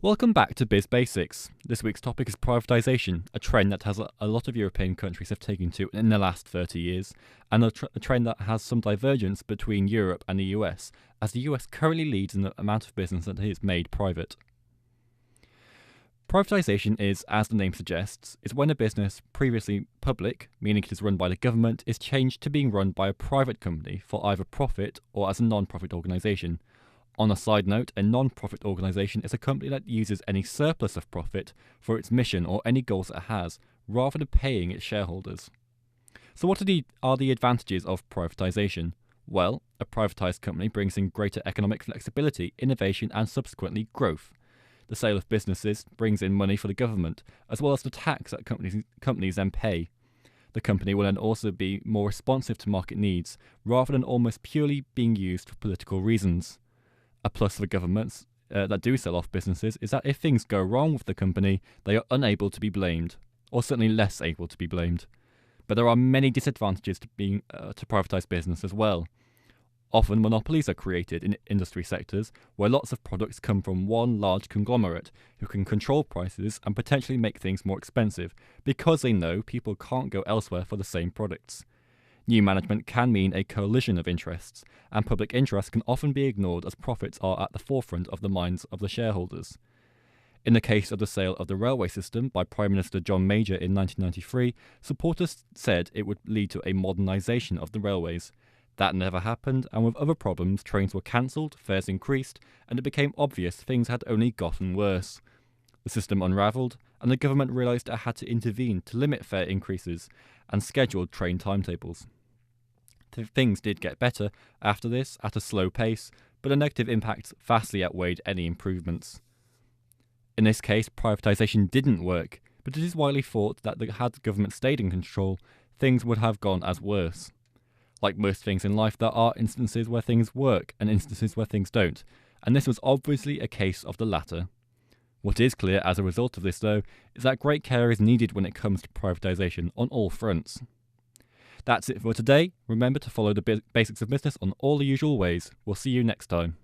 Welcome back to Biz Basics. This week's topic is privatisation, a trend that a lot of European countries have taken to in the last 30 years, and a trend that has some divergence between Europe and the US, as the US currently leads in the amount of business that is made private. Privatisation is, as the name suggests, is when a business previously public, meaning it is run by the government, is changed to being run by a private company for either profit or as a non-profit organisation. On a side note, a non-profit organisation is a company that uses any surplus of profit for its mission or any goals it has, rather than paying its shareholders. So what are the advantages of privatisation? Well, a privatised company brings in greater economic flexibility, innovation and subsequently growth. The sale of businesses brings in money for the government, as well as the tax that companies then pay. The company will then also be more responsive to market needs, rather than almost purely being used for political reasons. A plus for governments that do sell off businesses is that if things go wrong with the company, they are unable to be blamed, or certainly less able to be blamed. But there are many disadvantages to privatised business as well. Often monopolies are created in industry sectors where lots of products come from one large conglomerate who can control prices and potentially make things more expensive because they know people can't go elsewhere for the same products. New management can mean a coalition of interests, and public interest can often be ignored as profits are at the forefront of the minds of the shareholders. In the case of the sale of the railway system by Prime Minister John Major in 1993, supporters said it would lead to a modernisation of the railways. That never happened, and with other problems, trains were cancelled, fares increased, and it became obvious things had only gotten worse. The system unravelled, and the government realised it had to intervene to limit fare increases and scheduled train timetables. Things did get better after this, at a slow pace, but the negative impacts vastly outweighed any improvements. In this case, privatisation didn't work, but it is widely thought that had the government stayed in control, things would have gone as worse. Like most things in life, there are instances where things work and instances where things don't, and this was obviously a case of the latter. What is clear as a result of this, though, is that great care is needed when it comes to privatisation on all fronts. That's it for today. Remember to follow the basics of business on all the usual ways. We'll see you next time.